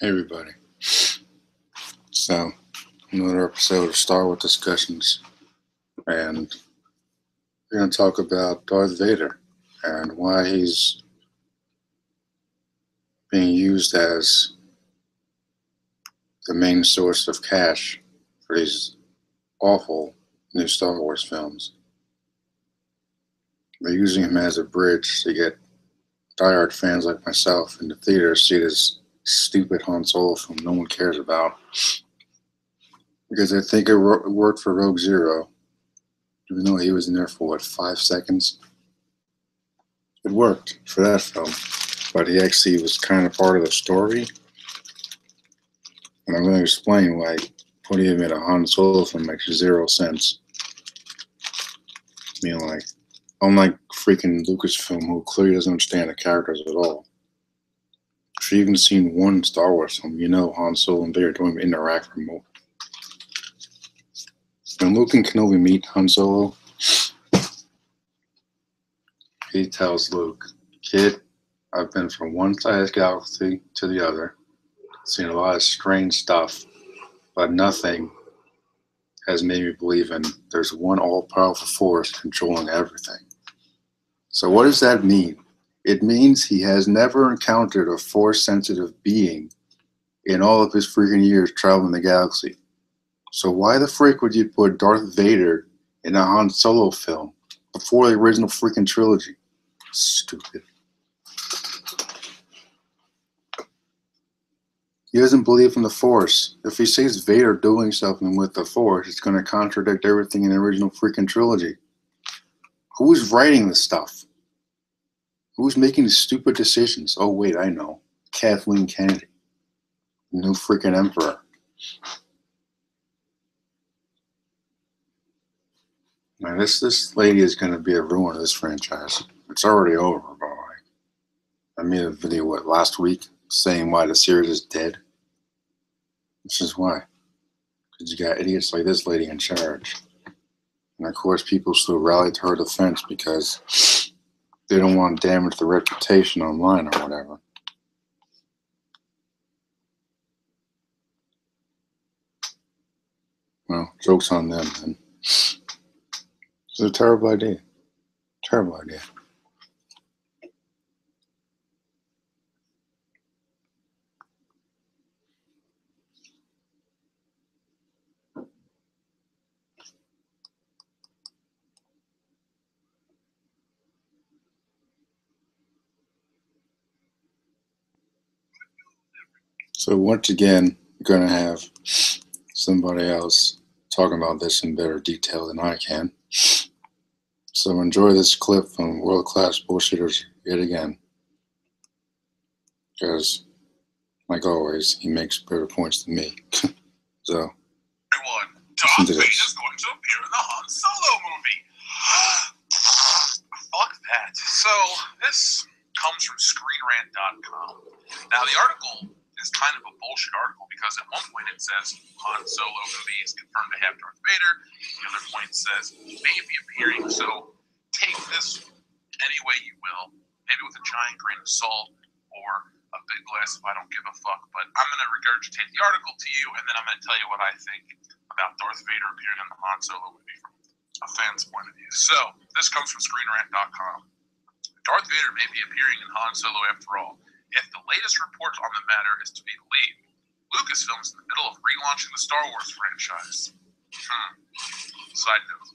Hey everybody. So, another episode of Star Wars discussions, and we're going to talk about Darth Vader and why he's being used as the main source of cash for these awful new Star Wars films. They're using him as a bridge to get diehard fans like myself in the theater to see this stupid Han Solo film no one cares about because I think it worked for Rogue Zero, even though he was in there for what, 5 seconds. It worked for that film, but he actually was kind of part of the story. And I'm going to explain why putting him in a Han Solo film makes zero sense. I mean, like, unlike freaking Lucasfilm, who clearly doesn't understand the characters at all. If you've even seen one Star Wars film, you know Han Solo and Vader don't even interact remotely. When Luke and Kenobi meet Han Solo, he tells Luke, "Kid, I've been from one side of the galaxy to the other, seen a lot of strange stuff, but nothing has made me believe in there's one all-powerful force controlling everything." So what does that mean? It means he has never encountered a force-sensitive being in all of his freaking years traveling the galaxy. So why the frick would you put Darth Vader in a Han Solo film before the original freaking trilogy? Stupid. He doesn't believe in the Force. If he sees Vader doing something with the Force, it's going to contradict everything in the original freaking trilogy. Who's writing this stuff? Who's making these stupid decisions? Oh, wait, I know. Kathleen Kennedy. The new freaking emperor. Now, this lady is going to be a ruin of this franchise. It's already over, by the way. I made a video, last week, saying why the series is dead. This is why. Because you got idiots like this lady in charge. And of course, people still rally to her defense because they don't want to damage the reputation online or whatever. Well, joke's on them, then. It's a terrible idea. Terrible idea. So once again, we're going to have somebody else talking about this in better detail than I can. So enjoy this clip from World Class Bullshitters yet again. Because, like always, he makes better points than me. So, everyone, Darth Vader's going to appear in the Han Solo movie. Fuck that. So, this comes from ScreenRant.com. Now, the article is kind of a bullshit article because at one point it says Han Solo movie is confirmed to have Darth Vader. The other point says may be appearing. So, take this any way you will. Maybe with a giant grain of salt or a big glass if I don't give a fuck, but I'm going to regurgitate the article to you, and then I'm going to tell you what I think about Darth Vader appearing in the Han Solo movie from a fan's point of view. So, this comes from ScreenRant.com. Darth Vader may be appearing in Han Solo after all, if the latest report on the matter is to be believed. Lucasfilm is in the middle of relaunching the Star Wars franchise. Side note.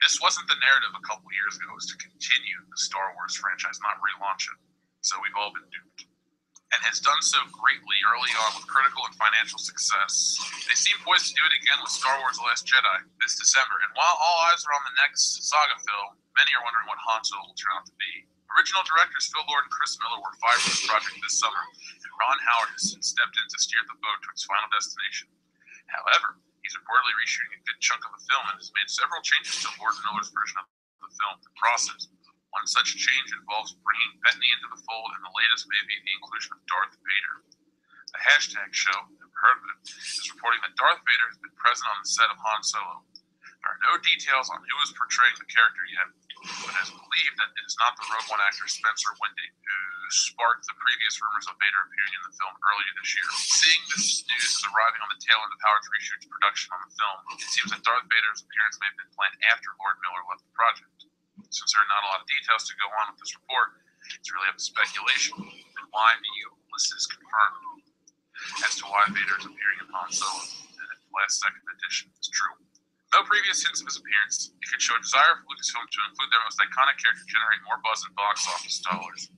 This wasn't the narrative a couple years ago, it was to continue the Star Wars franchise, not relaunch it. So we've all been duped. And has done so greatly early on with critical and financial success. They seem poised to do it again with Star Wars The Last Jedi this December, and while all eyes are on the next saga film, many are wondering what Han Solo will turn out to be. Original directors Phil Lord and Chris Miller were fired from the project this summer, and Ron Howard has since stepped in to steer the boat to its final destination. However, he's reportedly reshooting a good chunk of the film and has made several changes to Lord Miller's version of the film. The process. One such change involves bringing Bettany into the fold, and the latest may be the inclusion of Darth Vader. The hashtag show, never heard of it, is reporting that Darth Vader has been present on the set of Han Solo. There are no details on who is portraying the character yet, but it is believed that it is not the Rogue One actor Spencer Wending who sparked the previous rumors of Vader appearing in the film earlier this year. Seeing this news is arriving on the tail end of Howard Reshoot's production on the film, it seems that Darth Vader's appearance may have been planned after Lord Miller left the project. Since there are not a lot of details to go on with this report, it's really up to speculation. And why do you? This is confirmed as to why Vader is appearing in Han Solo, and if the last second edition is true. No previous hints of his appearance, it could show a desire for Lucasfilm to include their most iconic character to generate more buzz and box office dollars.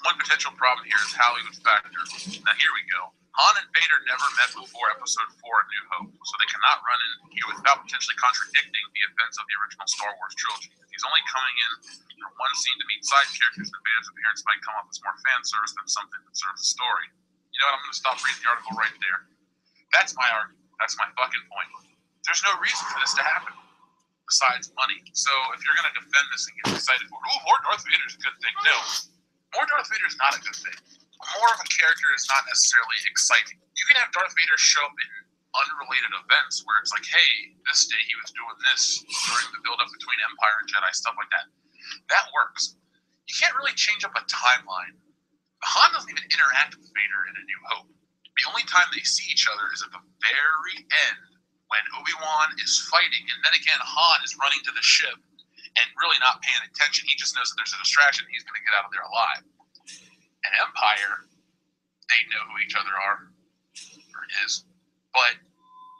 One potential problem here is Hollywood factor. Now here we go. Han and Vader never met before Episode 4 A New Hope, so they cannot run in here without potentially contradicting the events of the original Star Wars trilogy. If he's only coming in for one scene to meet side characters, then Vader's appearance might come off as more fan service than something that serves the story. You know what, I'm going to stop reading the article right there. That's my argument. That's my fucking point. There's no reason for this to happen besides money. So if you're going to defend this and get excited for, oh, more Darth Vader is a good thing. No, more Darth Vader is not a good thing. More of a character is not necessarily exciting. You can have Darth Vader show up in unrelated events where it's like, hey, this day he was doing this during the build-up between Empire and Jedi, stuff like that. That works. You can't really change up a timeline. Han doesn't even interact with Vader in A New Hope. The only time they see each other is at the very end when Obi-Wan is fighting, and then again Han is running to the ship and really not paying attention. He just knows that there's a distraction and he's going to get out of there alive. And Empire, they know who each other are, or is, but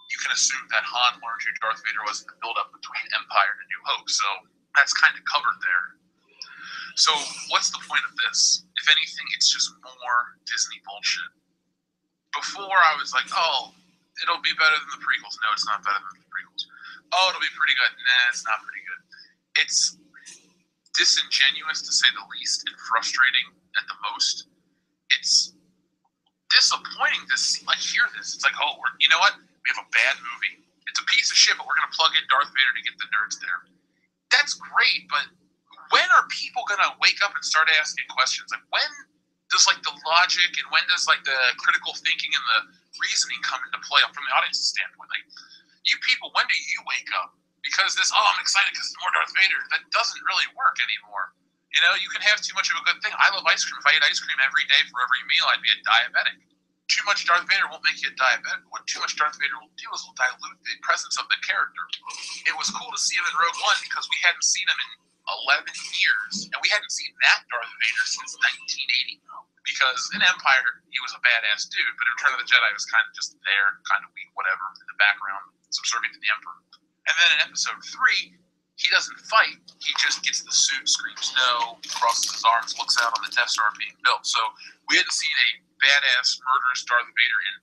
you can assume that Han learned who Darth Vader was in the build-up between Empire and A New Hope, so that's kind of covered there. So what's the point of this? If anything, it's just more Disney bullshit. Before I was like, oh, it'll be better than the prequels. No, it's not better than the prequels. Oh, it'll be pretty good. Nah, it's not pretty good. It's disingenuous to say the least and frustrating at the most. It's disappointing to see, like, hear this. It's like, oh, you know what? We have a bad movie. It's a piece of shit, but we're going to plug in Darth Vader to get the nerds there. That's great, but when are people going to wake up and start asking questions? Like, when does, like, the logic and when does, like, the critical thinking and the reasoning come into play from the audience's standpoint? Like, you people, when do you wake up? Because this, oh, I'm excited because it's more Darth Vader, that doesn't really work anymore. You know, you can have too much of a good thing. I love ice cream. If I ate ice cream every day for every meal, I'd be a diabetic. Too much Darth Vader won't make you a diabetic. What too much Darth Vader will do is will dilute the presence of the character. It was cool to see him in Rogue One because we hadn't seen him in 11 years. And we hadn't seen that Darth Vader since 1980. Because in Empire, he was a badass dude, but in Return of the Jedi, he was kind of just there, kind of weak, whatever, in the background, subservient to the Emperor. And then in Episode 3, he doesn't fight. He just gets the suit, screams no, crosses his arms, looks out on the Death Star being built. So we hadn't seen a badass, murderous Darth Vader in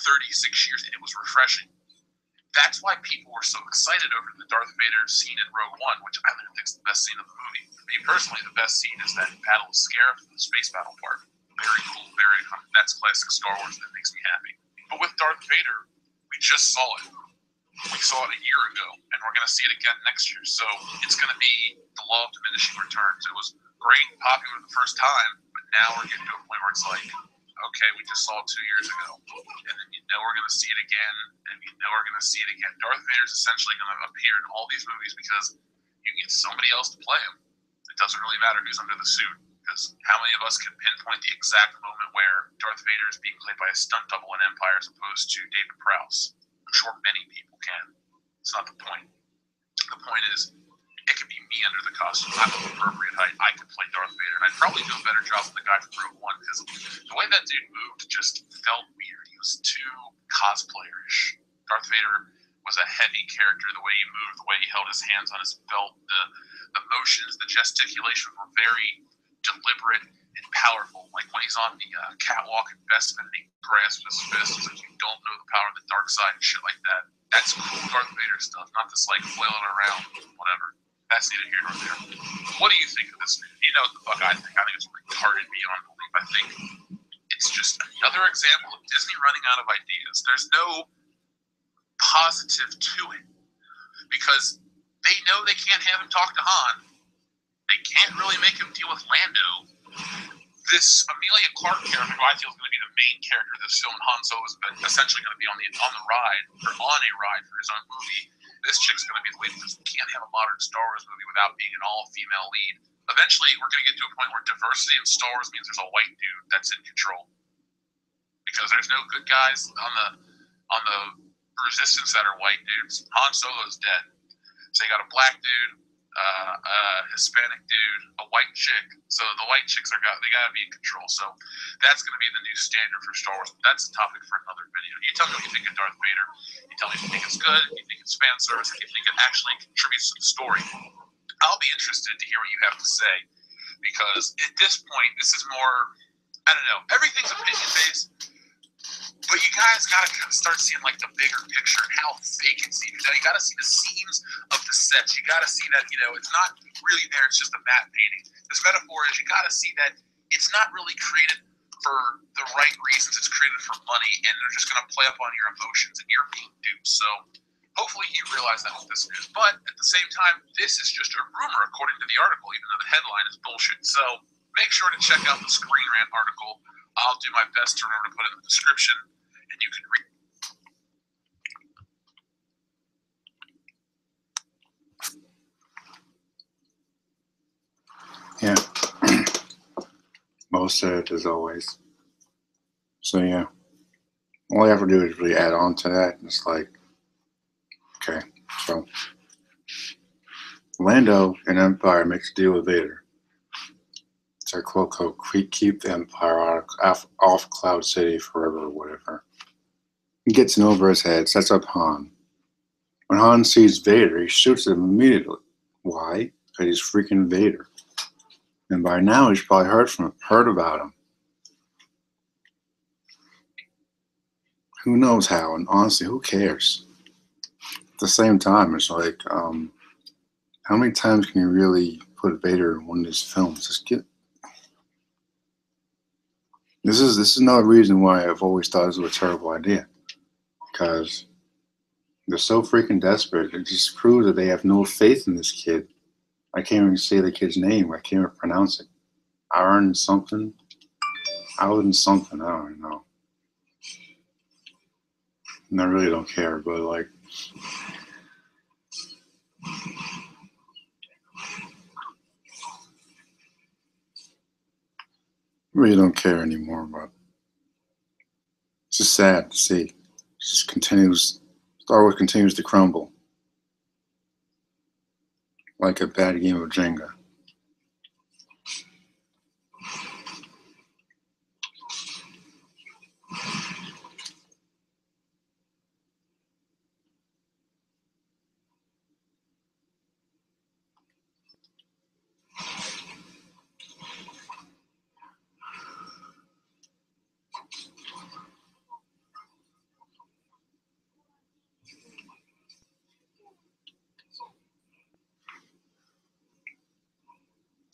36 years, and it was refreshing. That's why people were so excited over the Darth Vader scene in Rogue One, which I think is the best scene of the movie. For me personally, the best scene is that Battle of Scarif, the space battle part. Very cool, very that's classic Star Wars, that makes me happy. But with Darth Vader, we just saw it. We saw it a year ago, and we're going to see it again next year. So it's going to be the law of diminishing returns. It was great and popular the first time, but now we're getting to a point where it's like, okay, we just saw it 2 years ago, and then you know we're going to see it again, and you know we're going to see it again. Darth Vader is essentially going to appear in all these movies because you can get somebody else to play him. It doesn't really matter who's under the suit, because how many of us can pinpoint the exact moment where Darth Vader is being played by a stunt double in Empire as opposed to David Prowse? I'm sure many people can. It's not the point. The point is, it could be me under the costume. I'm of appropriate height. I could play Darth Vader, and I'd probably do a better job than the guy from Rogue One, because the way that dude moved just felt weird. He was too cosplayer-ish. Darth Vader was a heavy character. The way he moved, the way he held his hands on his belt, the motions, the gesticulation were very deliberate and powerful. Like when he's on the catwalk in Bespin and he grasps his fist, it's like you don't know the power of the dark side and shit like that. That's cool Darth Vader stuff, not this like flailing around, whatever. That's neither here nor there. What do you think of this? You know what the fuck I think. I think it's retarded beyond belief. I think it's just another example of Disney running out of ideas. There's no positive to it because they know they can't have him talk to Han. They can't really make him deal with Lando. This Amelia Clark character, who I feel is going to be the main character of this film, Han Solo is essentially going to be on a ride for his own movie, this chick's going to be the lead because we can't have a modern Star Wars movie without being an all-female lead. Eventually, we're going to get to a point where diversity in Star Wars means there's a white dude that's in control, because there's no good guys on the Resistance that are white dudes. Han Solo's dead, so you got a black dude, a Hispanic dude, a white chick. So the white chicks they got to be in control. So that's going to be the new standard for Star Wars. That's a topic for another video. You tell me what you think of Darth Vader. You tell me if you think it's good, if you think it's fan service, if you think it actually contributes to the story. I'll be interested to hear what you have to say, because at this point, this is more, I don't know, everything's opinion based. But you guys got to kind of start seeing like the bigger picture and how they can see it. You got to see the seams of the sets. You got to see that, it's not really there. It's just a matte painting. This metaphor is you got to see that it's not really created for the right reasons. It's created for money, and they're just going to play up on your emotions, and you're being duped. So hopefully you realize that with this news. But at the same time, this is just a rumor according to the article, even though the headline is bullshit. So make sure to check out the Screen Rant article. I'll do my best to remember to put it in the description, and you can read. Yeah. Most of it as always. So yeah. All you have to do is really add on to that. And it's like, okay, so Lando and Empire makes a deal with Vader. It's our quote, keep the Empire off Cloud City forever or whatever. He gets in over his head, sets up Han. When Han sees Vader, he shoots him immediately. Why? Because he's freaking Vader. And by now he's probably heard about him. Who knows how? And honestly, who cares? At the same time, it's like, how many times can you really put Vader in one of these films? Just get. This is another reason why I've always thought this was a terrible idea, because they're so freaking desperate. It just proves that they have no faith in this kid. I can't even say the kid's name. I can't even pronounce it. Aaron something. Alan something. I don't even know. And I really don't care, but like, really don't care anymore. But it's just sad to see. It just continues. Star Wars continues to crumble like a bad game of Jenga.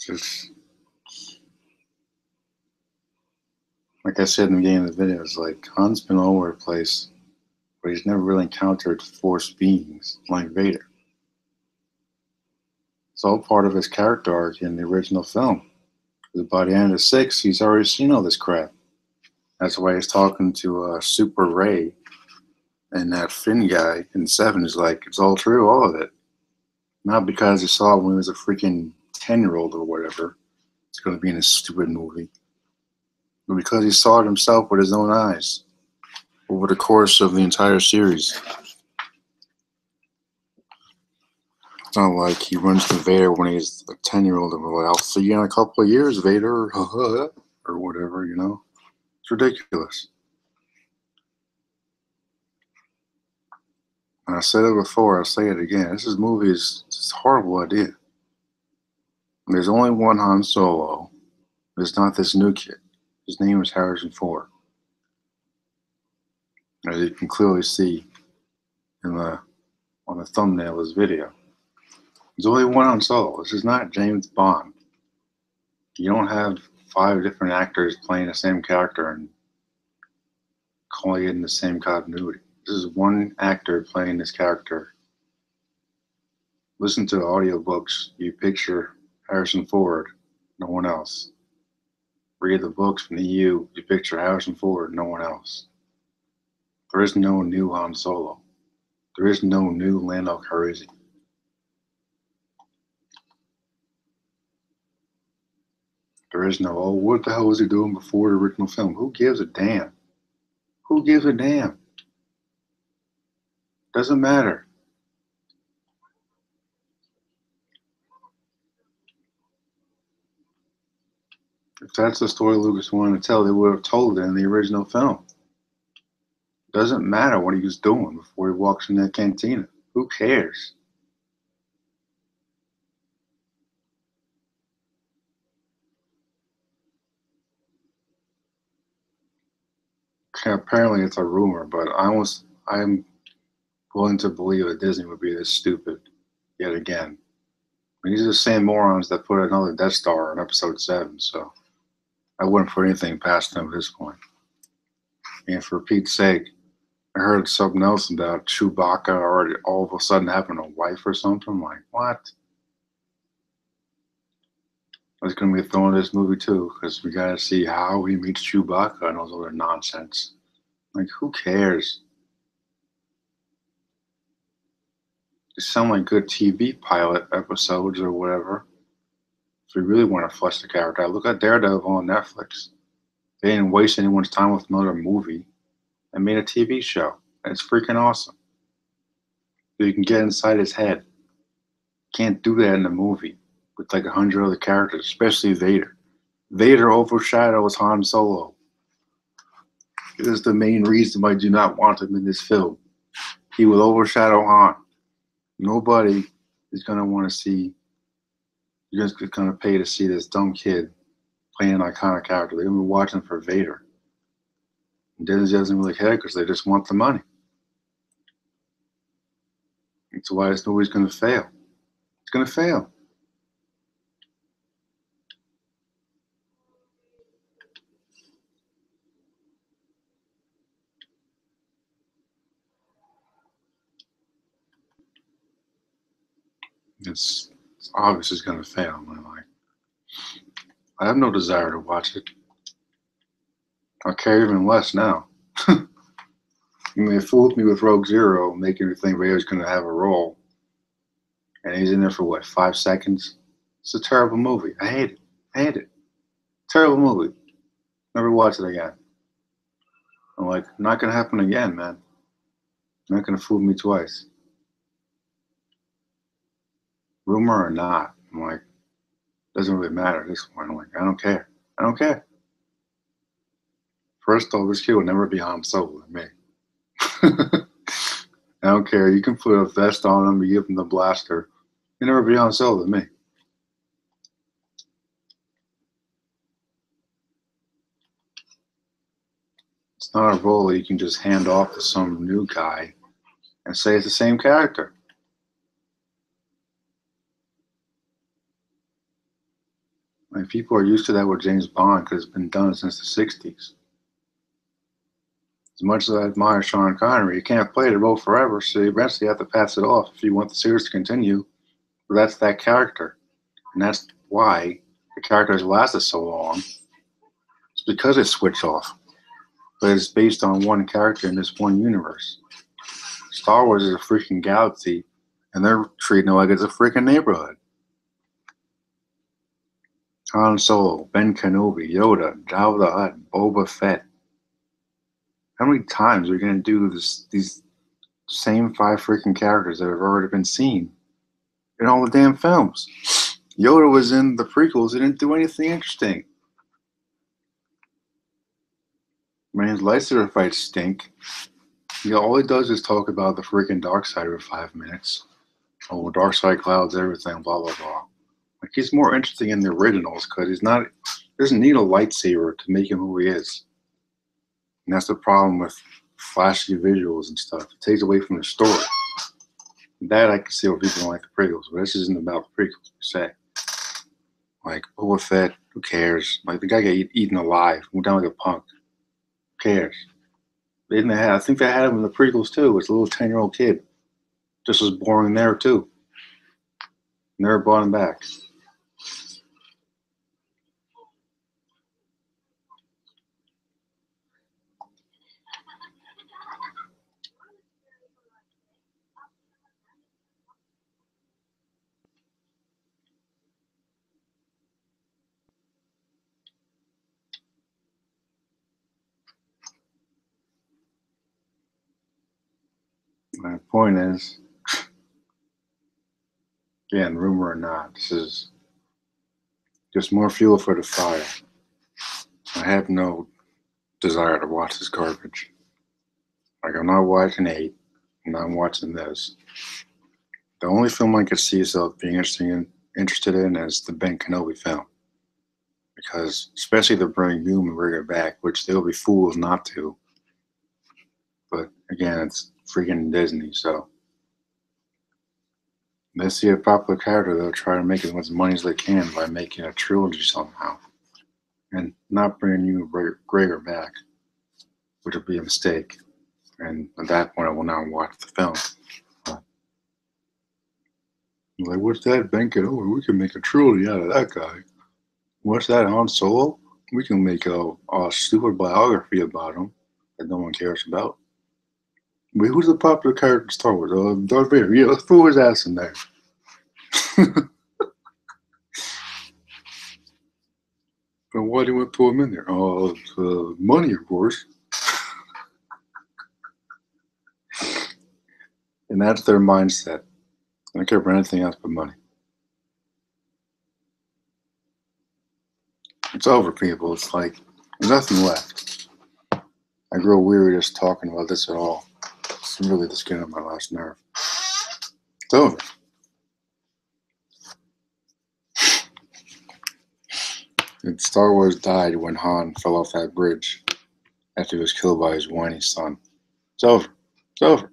Just like I said in the beginning of the video, it's like Han's been all over the place, but he's never really encountered Force beings like Vader. It's all part of his character arc in the original film. Because by the end of 6, he's already seen all this crap. That's why he's talking to Super Ray, and that Finn guy in 7 is like, it's all true, all of it. Not because he saw it when he was a freaking 10-year-old or whatever. It's going to be in a stupid movie. But because he saw it himself with his own eyes over the course of the entire series. It's not like he runs to Vader when he's a 10-year-old and we're like, I'll see you in a couple of years, Vader, or whatever, It's ridiculous. And I said it before, I'll say it again. This movie is just a horrible idea. There's only one Han Solo. It's not this new kid. His name is Harrison Ford. As you can clearly see on the thumbnail of this video. There's only one Han Solo. This is not James Bond. You don't have 5 different actors playing the same character and calling it in the same continuity. This is one actor playing this character. Listen to the audiobooks. You picture Harrison Ford, no one else. Read the books from the EU. You picture Harrison Ford, no one else. There is no new Han Solo. There is no new Lando Calrissian. There is no, oh, what the hell was he doing before the original film? Who gives a damn? Who gives a damn? Doesn't matter. If that's the story Lucas wanted to tell, they would have told it in the original film. Doesn't matter what he was doing before he walks in that cantina. Who cares? Okay, apparently it's a rumor, but I'm willing to believe that Disney would be this stupid yet again. I mean, these are the same morons that put another Death Star in Episode 7, so I wouldn't put anything past them at this point. And for Pete's sake, I heard something else about Chewbacca already all of a sudden having a wife or something. I'm like, what? That's going to be thrown in this movie too, because we got to see how he meets Chewbacca and all this other nonsense. Like, who cares? They sound like good TV pilot episodes or whatever. If we really want to flesh the character out, look at Daredevil on Netflix. They didn't waste anyone's time with another movie. They made a TV show. And it's freaking awesome. You can get inside his head. Can't do that in a movie with like 100 other characters, especially Vader. Vader overshadows Han Solo. It is the main reason why I do not want him in this film. He will overshadow Han. Nobody is going to want to see, you're just going to pay to see this dumb kid playing an iconic character. They're going to be watching for Vader. And Disney doesn't really care because they just want the money. That's why this movie's going to fail. It's going to fail. It's obvious it's going to fail. I'm like, I have no desire to watch it. I care even less now. I mean, they fooled me with Rogue Zero, making me think Vader's going to have a role. And he's in there for what, 5 seconds? It's a terrible movie. I hate it. I hate it. Terrible movie. Never watch it again. I'm like, not going to happen again, man. Not going to fool me twice. Rumor or not, I'm like, doesn't really matter at this point. I'm like, I don't care. I don't care. First off, this kid will never be Han Solo than me. I don't care. You can put a vest on him, you give him the blaster. He'll never be Han Solo than me. It's not a role that you can just hand off to some new guy and say it's the same character. I mean, people are used to that with James Bond because it's been done since the 60s. As much as I admire Sean Connery, you can't play the role forever, so you eventually have to pass it off if you want the series to continue. But that's that character. And that's why the character has lasted so long. It's because it's switched off. But it's based on one character in this one universe. Star Wars is a freaking galaxy, and they're treating it like it's a freaking neighborhood. Han Solo, Ben Kenobi, Yoda, Jabba the Hutt, Boba Fett. How many times are we going to do these same 5 freaking characters that have already been seen in all the damn films? Yoda was in the prequels. He didn't do anything interesting. Man, his lightsaber fights stink. All he does is talk about the freaking dark side for 5 minutes. Oh, dark side clouds everything, blah, blah, blah. Like, he's more interesting in the originals because he doesn't need a lightsaber to make him who he is. And that's the problem with flashy visuals and stuff. It takes away from the story. That I can see where people don't like the prequels, but this isn't about the prequels per se. Like, Boba Fett, who cares? Like, the guy got eaten alive, went down like a punk. Who cares? I think they had him in the prequels too. It's a little 10-year-old kid. Just was boring there too. Never brought him back. My point is, again, rumor or not, this is just more fuel for the fire. I have no desire to watch this garbage. Like, I'm not watching 8. I'm not watching this. The only film I could see myself being interested in is the Ben Kenobi film. Because, especially the bring Hume and bring it back, which they'll be fools not to. But, again, it's freaking Disney, so. They see a popular character, they'll try to make as much money as they can by making a trilogy somehow. And not bringing Ewan McGregor back, which would be a mistake. And at that point, I will not watch the film. Like, what's that? Ben Kenobi? We can make a trilogy out of that guy. What's that? Han Solo? We can make a stupid biography about him that no one cares about. Wait, who's the popular character in Star Wars? Darth Vader. Yeah, let's throw his ass in there. And why do you want to throw him in there? Money, of course. And that's their mindset. I don't care about anything else but money. It's over, people. It's like there's nothing left. I grow weary just talking about this at all. It's really just getting on my last nerve. It's over. And Star Wars died when Han fell off that bridge after he was killed by his whiny son. It's over. It's over.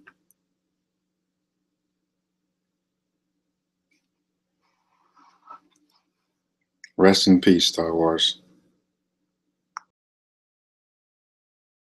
Rest in peace, Star Wars.